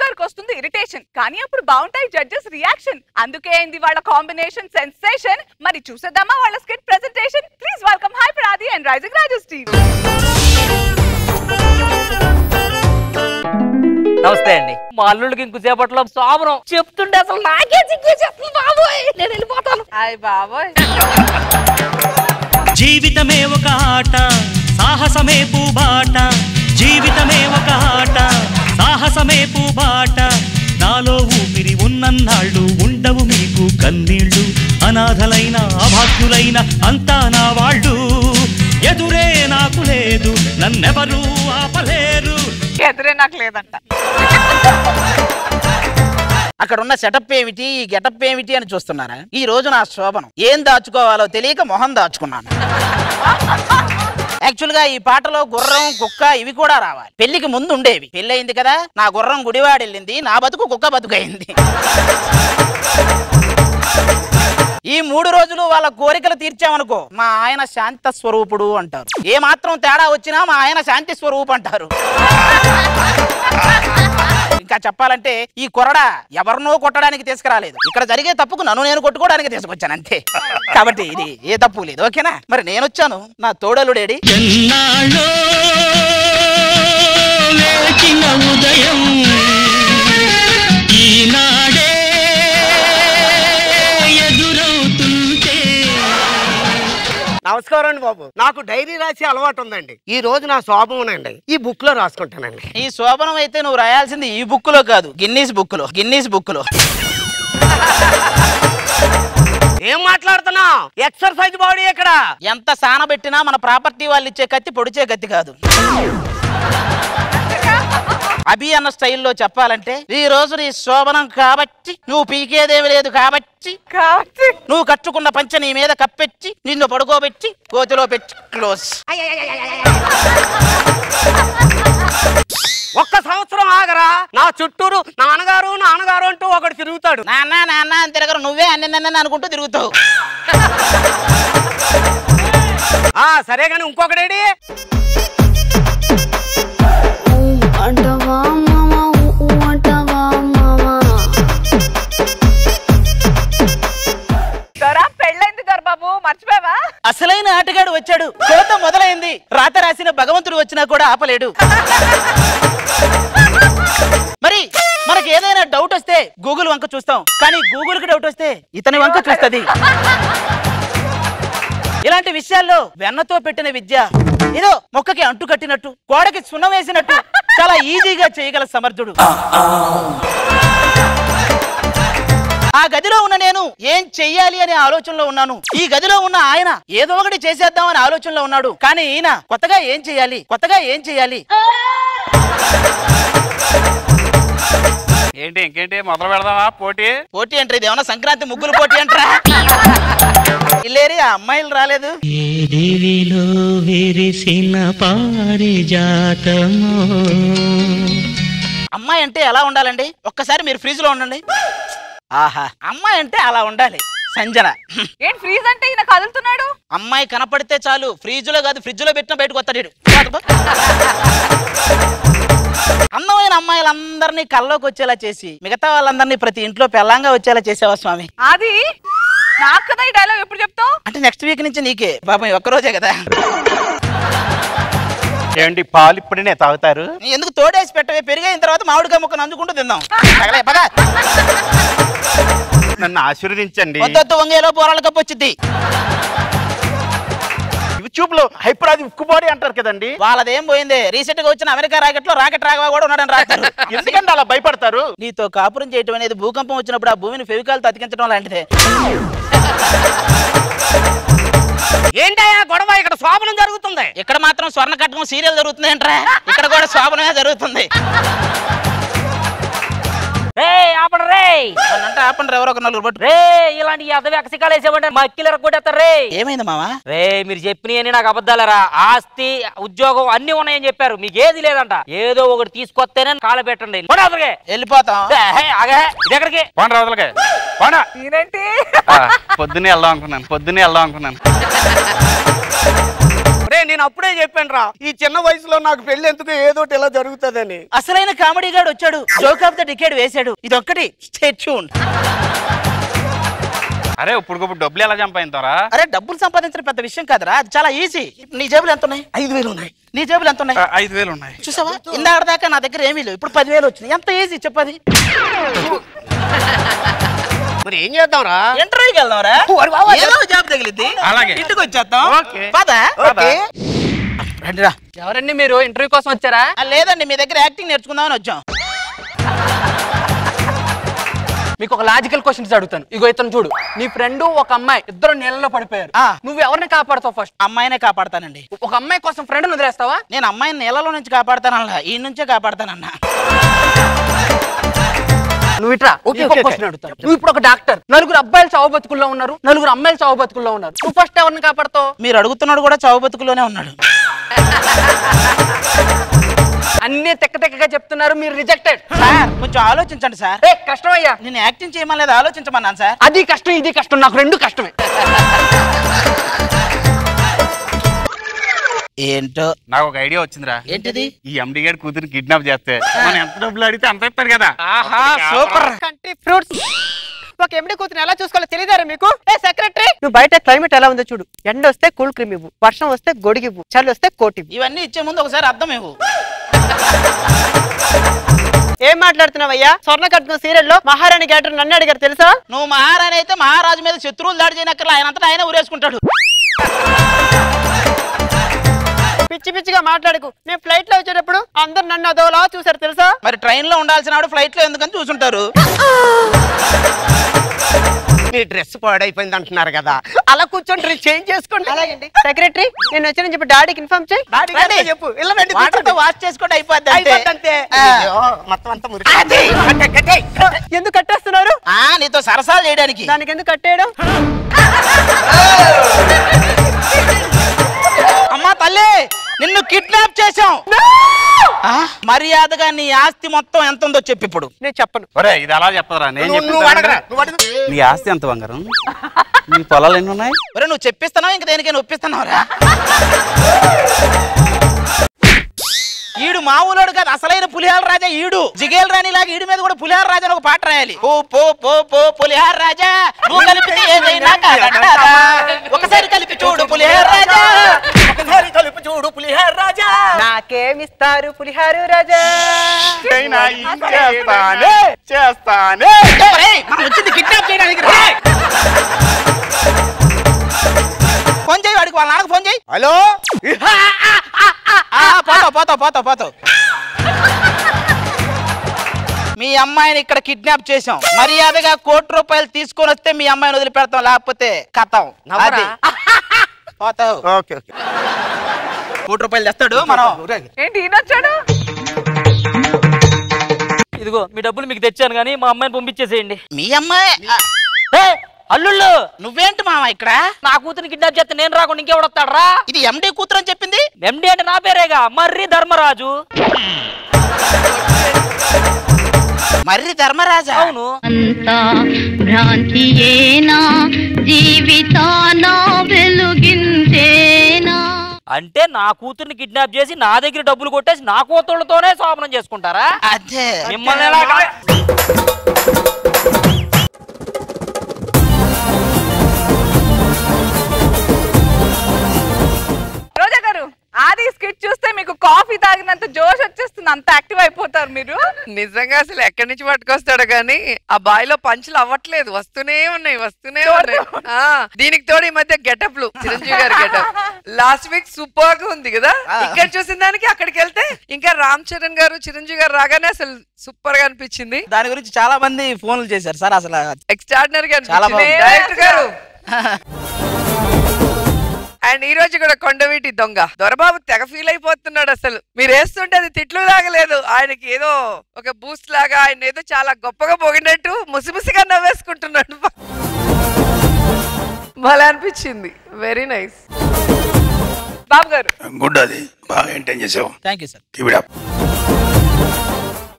గారికి వస్తుంది ఇరిటేషన్, కానీ అప్పుడు బాగుంటాయి జడ్జెస్ రియాక్షన్. అందుకే అయింది వాళ్ళ కాంబినేషన్ సెన్సేషన్. మరి చూసేద్దామా వాళ్ళ skit presentation? Please welcome hyper ఆది అండ్ రైజింగ్ రాజు టీమ్. నమస్తే అండి. మా అల్లుడికి ఇంకొసేపట్లో సోమరం చెప్తుంటే అసలు నాకే చిక్కేసేస్తుంది బాబోయ్. నేను వెళ్ళిపోతాను. హాయ్ బాబోయ్. జీవితమే ఒక ఆట, సాహసమే పూబాట. జీవితమే ఒక ఆట, సాహసమే పూబాట. నాలో ఊపిరి ఉన్నన్నాళ్ళు ఉండవు మీకు కన్నీళ్ళు. అనాథలైన అభాగ్యులైన అంతా నా వాళ్ళు. ఎదురే నాకు లేదు, నన్నెవరూ ఆపలేరు. ఎదురే నాకు లేదంట. అక్కడ ఉన్న సెటప్ ఏమిటి, ఈ గెటప్ ఏమిటి అని చూస్తున్నారా? ఈ రోజు నా శోభనం ఏం దాచుకోవాలో తెలియక మొహం దాచుకున్నాను. యాక్చువల్ గా ఈ పాటలో గుర్రం కుక్క ఇవి కూడా రావాలి. పెళ్లికి ముందు ఉండేవి. పెళ్లి అయింది కదా, నా గుర్రం గుడివాడెళ్ళింది, నా బతుకు కుక్క బతుకైంది. ఈ 3 రోజులు వాళ్ళ కోరికలు తీర్చామనుకో, మా ఆయన శాంత స్వరూపుడు అంటారు. ఏ మాత్రం తేడా వచ్చినా మా ఆయన శాంతి స్వరూపు అంటారు. ఇంకా చెప్పాలంటే ఈ కొరడా ఎవరినో కొట్టడానికి తీసుకురాలేదు. ఇక్కడ జరిగే తప్పుకు నన్ను నేను కొట్టుకోవడానికి తీసుకొచ్చాను అంతే. కాబట్టి ఇది ఏ తప్పు లేదు. ఓకేనా? మరి నేను వచ్చాను, నా తోడలుడేడి. ఉదయం ఈనాడే నమస్కారం అండి బాబు. నాకు డైరీ రాసి అలవాటు ఉందండి. ఈ రోజు నా శోభనం అండి ఈ బుక్ లో రాసుకుంటానండి. ఈ శోభనం అయితే నువ్వు రాయాల్సింది ఈ బుక్ లో కాదు, గిన్నీస్ బుక్ లో. గిన్నీస్ బుక్ లో ఏం మాట్లాడుతున్నా? ఎక్సర్సైజ్ బాడీ ఎక్కడ? ఎంత సానబెట్టినా మన ప్రాపర్టీ వాళ్ళు ఇచ్చే కత్తి పొడిచే కత్తి కాదు. అభి అన్న స్టైల్లో చెప్పాలంటే ఈ రోజు నీ శోభనం కాబట్టి, నువ్వు పీకేదేమి లేదు కాబట్టి, నువ్వు కట్టుకున్న పంచ నీ మీద కప్పెచ్చి నిన్ను పడుకోబెట్టి కోతిలో పెట్టి క్లోజ్. ఒక్క సంవత్సరం ఆగరా, నా చుట్టూరు నాన్నగారు నాన్నగారు అంటూ ఒకటి తిరుగుతాడు. నాన్న నాన్న అని తిరగరు, నువ్వే అన్ని అనుకుంటూ తిరుగుతావు. సరే గాని ఇంకొకడేడి? పెళ్ళైంది దొరబాబు, మర్చిపోయావా? అసలైన ఆటగాడు వచ్చాడు. కోత మొదలైంది. రాత రాసిన భగవంతుడు వచ్చినా కూడా ఆపలేడు. మరి మనకి ఏదైనా డౌట్ వస్తే గూగుల్ వంక చూస్తాం, కానీ గూగుల్ కి డౌట్ వస్తే ఇతని వంక చూస్తుంది. ఇలాంటి విషయాల్లో వెన్నతో పెట్టిన విద్య ఏదో మొక్కకి అంటు కట్టినట్టు, గోడకి సున్నం వేసినట్టు చాలా ఈజీగా చేయగల సమర్థుడు. ఆ గదిలో ఉన్న నేను ఏం చెయ్యాలి అనే ఆలోచనలో ఉన్నాను. ఈ గదిలో ఉన్న ఆయన ఏదో ఒకటి చేసేద్దామని ఆలోచనలో ఉన్నాడు. కానీ ఈయన కొత్తగా ఏం చెయ్యాలి, కొత్తగా ఏం చెయ్యాలి. ఏంటి ఇంకేంటి మొదలు పెడదామా? పోటీ పోటీ అంటే ఇది ఏమన్నా సంక్రాంతి ముగ్గులు పోటీ అంటారా? ఇల్లేరి ఆ అమ్మాయిలు రాలేదు. అమ్మాయి అంటే ఎలా ఉండాలండి? ఒక్కసారి మీరు ఫ్రిడ్జ్ లో ఉండండి. ఆహా, అమ్మాయి అంటే అలా ఉండాలి. సంజన. ఏంటి ఫ్రీజ్ అంటే ఈయన కదులుతున్నాడు? అమ్మాయి కనపడితే చాలు, ఫ్రిడ్జ్ లో కాదు ఫ్రిడ్జ్ లో పెట్టిన బయటకు వస్తాడు. అందమైన అమ్మాయిలందరినీ కల్లోకి వచ్చేలా చేసి మిగతా వాళ్ళందరినీ ప్రతి ఇంట్లో పెళ్ళంగా వచ్చేలా చేసావా స్వామి? అది నాకు కదా ఈ డైలాగ్ ఎప్పుడు చెప్తావు? అంటే నెక్స్ట్ వీక్ నుంచి నీకే. పాపం ఒక్కరోజే కదా. ఏంటి పాలు ఇప్పుడే తాగుతారు? ఎందుకు తోడేసి పెట్టవే? పెరిగైన తర్వాత మామిడికాయ ముక్కను అందుకుంటూ తిందాం. నన్ను ఆశీర్వదించండి. వద్దొద్దు, వంగేలో పోరాళ్ళ కప్పు వచ్చింది. యూట్యూబ్ లో హైపర్ ఆది ఉక్కుబాడి అంటారు కదండి, వాళ్ళదేం పోయింది. రీసెంట్ గా వచ్చిన అమెరికా రాకెట్ లో రాకెట్ రాఘవ కూడా ఉన్నాడని రాస్తారు. ఎందుకంటే అలా భయపడతారు? నీతో కాపురం చేయటం అనేది భూకంపం వచ్చినప్పుడు ఆ భూమిని ఫెవికాల్తో అతికించడం లాంటిదే. ఏంటయ్యా గొడవ? ఇక్కడ శోభనం జరుగుతుంది. ఇక్కడ మాత్రం స్వర్ణ కట్కం సీరియల్ జరుగుతుంది ఏంట్రా? ఇక్కడ కూడా శోభనమే జరుగుతుంది. ఆపండి ఎవరో ఒక నలుగురు పట్టు. ఇలాంటి అదవ్యక్సికాలు వేసేవంటే మా అక్కిలు ఎరగొట్టేస్తారు రే. ఏమైంది మామా? రే మీరు చెప్పినవన్నీ నాకు అబద్ధాలరా. ఆస్తి ఉద్యోగం అన్ని ఉన్నాయని చెప్పారు, మీకు ఏది లేదంట. ఏదో ఒకటి తీసుకొస్తేనే కాలు పెట్టండి. వెళ్ళిపోతాం. ఎక్కడికి పోండి రోజులకే పోనా. నేనేంటి పొద్దున్నే వెళ్దాం అనుకున్నాను. రే నీ నేను అప్పుడే చెప్పాను రా, ఈ చిన్న వయసులో నాకు పెళ్లి ఎందుకు ఏదోటి ఇలా జరుగుతుందని. అసలైన కామెడీ గాడు వచ్చాడు, జోక్ ఆఫ్ ద డికేడ్ వేశాడు. ఇదొక్కటి స్టే ట్యూన్. అరే ఇప్పుడు డబ్బులు ఎలా సంపాదించారా? అరే డబ్బులు సంపాదించడం పెద్ద విషయం కాదురా, అది చాలా ఈజీ. నీ జేబులు ఎంత ఉన్నాయి? 5,000 ఉన్నాయి. నీ జేబులు ఎంత ఉన్నాయి? 5,000 ఉన్నాయి. చూసావా, ఇందాక దాకా నా దగ్గర ఏమీ లేవు, ఇప్పుడు 10,000 వచ్చినాయి. ఎంత ఈజీ చెప్పది. మరి ఏం చేద్దాంరా? ఇంటర్వ్యూకి వెళ్దాంరా, ఏదో జాబ్ తగిలిద్ది. అలాగే. ఇంటికి వచ్చేద్దాం. ఓకే. పద. ఓకే. రండిరా. ఎవరండి మీరు? ఇంటర్వ్యూ కోసం వచ్చారా? లేదండి, మీ దగ్గర యాక్టింగ్ నేర్చుకుందామని వచ్చాం. మీకు ఒక లాజికల్ క్వశ్చన్స్ అడుగుతాను. ఇగో ఇతను చూడు, నీ ఫ్రెండ్ ఒక అమ్మాయి ఇద్దరు నీళ్ళలో పడిపోయారు. నువ్వు ఎవరిని కాపాడుతావు ఫస్ట్? అమ్మాయినే కాపాడతానండి. ఒక అమ్మాయి కోసం ఫ్రెండ్ వదిలేస్తావా? నేను అమ్మాయిని నీళ్ళలో నుంచి కాపాడతానన్నా, ఈ నుంచే కాపాడతానన్నా. నువ్వు ఇట్రా. క్వశ్చన్ అడుగుతాను. నువ్వు ఇప్పుడు ఒక డాక్టర్, నలుగురు అబ్బాయిలు చావు బతుకుల్లో ఉన్నారు, నలుగురు అమ్మాయిలు చావు బతుకుల్లో ఉన్నారు. నువ్వు ఫస్ట్ ఎవరిని కాపాడతావు? మీరు అడుగుతున్నాడు కూడా చావు బతుకులోనే ఉన్నాడు. అన్ని తెక్కగా చెప్తున్నారు, మీరు రిజెక్టెడ్. సార్ కొంచెం ఆలోచించండి సార్. కష్టమయ్యా. నేను యాక్టింగ్ చేయమని లేదు, ఆలోచించమన్నాను సార్. అది కష్టం, ఇది కష్టం, నాకు రెండు కష్టమే. ఏంటో నాకు ఒక ఐడియా వచ్చిందిరా. ఏంటిది? ఈ ఎండి గారి కూతురు కిడ్నాప్ చేస్తే మనం ఎంత డబ్బులు అడిగితే అంత ఇస్తారు కదా. ఆహా సూపర్. Country fruits. ఒక ఎండి కూతురు ఎలా చూసుకోవాలో తెలియదారా మీకు? సెక్రటరీ, నువ్వు బయట క్లైమేట్ ఎలా ఉందో చూడు. ఎండ వస్తే కూల్ క్రీమ్ ఇవ్వు, వర్షం వస్తే గొడిగివ్వు, చలి వస్తే కోటి ఇవ్వు. ఇవన్నీ ఇచ్చే ముందు ఒకసారి అర్థం ఇవ్వు. ఏం మాట్లాడుతున్నావయ్యా? స్వర్ణకట్నం సీరియల్ లో మహారాణి క్యారెక్టర్ నన్ను అడిగారు తెలుసా? నువ్వు మహారాణి అయితే మహారాజు మీద శత్రువులు దాడి చేయనక్కర్లా, ఆయన అంతటా ఆయన ఊరేసుకుంటాడు. పిచ్చి పిచ్చిగా మాట్లాడుకు. నేను ఫ్లైట్ లో వచ్చేటప్పుడు అందరు నన్ను అదోలా చూసారు తెలుసా? మరి ట్రైన్ లో ఉండాల్సిన వాడు ఫ్లైట్ లో ఎందుకని చూసుంటారు. మీ డ్రెస్ పాడైపోయింది అంటున్నారు కదా, అలా కూర్చొని డ్రెస్ చేంజ్ చేసుకోండి. అలాగండి. సెక్రటరీ, నేను వచ్చానని చెప్పి డాడీకి ఇన్ఫార్మ్ చేయి. డాడీ గారితో చెప్పు. ఇలా రండి, వాటర్తో వాష్ చేసుకోండి, అయిపోద్ది అంతే. అయిపోద్దంతే. అయ్యో, మొత్తం అంతా మురికి. ఎందుకు కట్టేస్తున్నారు? నీతో సరసాలు చేయడానికి. దానికి ఎందుకు కట్టేయడం? అమ్మా తల్లి, నిన్ను కిడ్నాప్ చేశాం. మర్యాదగా నీ ఆస్తి మొత్తం ఎంత ఉందో చెప్పు ఇప్పుడు. నేను చెప్పను. ఒరే ఇది అలా చెప్పదురా, నేను నీ ఆస్తి ఎంత బంగారం? నీ పొలాలు ఎన్ని ఉన్నాయి? ఒరే నువ్వు చెప్పిస్తున్నావు, ఇంక దేనికైనా ఒప్పిస్తున్నావురా? ఈడు మామూలుడు కాదు, అసలైన పులిహార రాజా ఈడు. జిగేల్ రాణి లాగా ఈడి మీద కూడా పులిహార రాజా అని ఒక పాట రాయాలి. పో పో పో పో పులిహార రాజా, నువ్వు కలిపితే ఏదైనా కాదంటారా? ఒకసారి కలిపి చూడు పులిహార రాజా, ఒకసారి కలిపి చూడు పులిహార రాజా. నాకేమిస్తారు పులిహారు రాజా? చేస్తానే. మనం వచ్చింది కిడ్నాప్ చేయడానికి. ఫోన్ చేయి వాడికి, వాళ్ళ నాన్నకు ఫోన్ చేయి. హలో, పోతావు. మీ అమ్మాయిని ఇక్కడ కిడ్నాప్ చేసాం, మర్యాదగా ₹1,00,00,000 తీసుకొని వస్తే మీ అమ్మాయిని వదిలిపెడతాం, లేకపోతే కథం. పోతావు. Okay okay. ₹1,00,00,000 తెస్తాడు. మనం ఏంటి ఈయనొచ్చాడు? ఇదిగో మీ డబ్బులు మీకు తెచ్చాను కానీ మా అమ్మాయిని పంపించేసేయండి. మీ అమ్మాయి అల్లుళ్ళు, నువ్వేంటి మామ ఇక్కడ? నా కూతురిని కిడ్నాప్ చేస్తే నేను రాకుండా ఇంకెవడు వస్తాడరా? ఇది ఎండి కూతురు అని చెప్పింది. ఎండి అంటే నా పేరేగా, మర్రి ధర్మరాజు. మర్రి ధర్మరాజా? అవును. అంతా భ్రాంతియేనా, జీవితాన వెలుగించేనా? అంటే నా కూతుర్ని కిడ్నాప్ చేసి నా దగ్గర డబ్బులు కొట్టేసి నా కూతుళ్ళతోనే శోభనం చేసుకుంటారా? అదే మిమ్మల్ని ఎలా రోజా గారు, ఆది స్కిట్ చూస్తే మీకు కాఫీ తాగినంత జోష్ వచ్చేస్తుంది, అంత యాక్టివ్ అయిపోతారు మీరు. నిజంగా అసలు ఎక్కడి నుంచి పట్టుకొస్తాడు కానీ ఆ బాయిలో పంచులు అవ్వట్లేదు, వస్తూనే ఉన్నాయి. దీనికి తోడు ఈ మధ్య గెటప్లు, చిరంజీవి గారి గెటప్ లాస్ట్ వీక్ సూపర్ గా ఉంది కదా. ఇక్కడ చూసిన దానికి అక్కడికి వెళ్తే ఇంకా రామ్ చరణ్ గారు, చిరంజీవి గారు రాగానే అసలు సూపర్ గా అనిపించింది. దాని గురించి చాలా మంది ఫోన్లు చేశారు సార్. అసలు ఎక్స్ట్రాడినరీ గా చాలా అనిపించింది డైరెక్టర్ గారు. అండ్ ఈ రోజు కూడా కొండవీటి దొంగ దొరబాబు తెగ ఫీల్ అయిపోతున్నాడు. అసలు మీరు వేస్తుంటే అది తిట్లు లాగలేదు, ఆయనకి ఏదో ఒక బూస్ట్ లాగా ఆయన ఏదో చాలా గొప్పగా పోగినట్టు ముసిముసిగా నవ్వేసుకుంటున్నాడు. భలే అనిపించింది. Very nice. బాబు గారు గుడ్, అది బాగా మెయింటైన్ చేసావు. Thank you sir. Keep it up.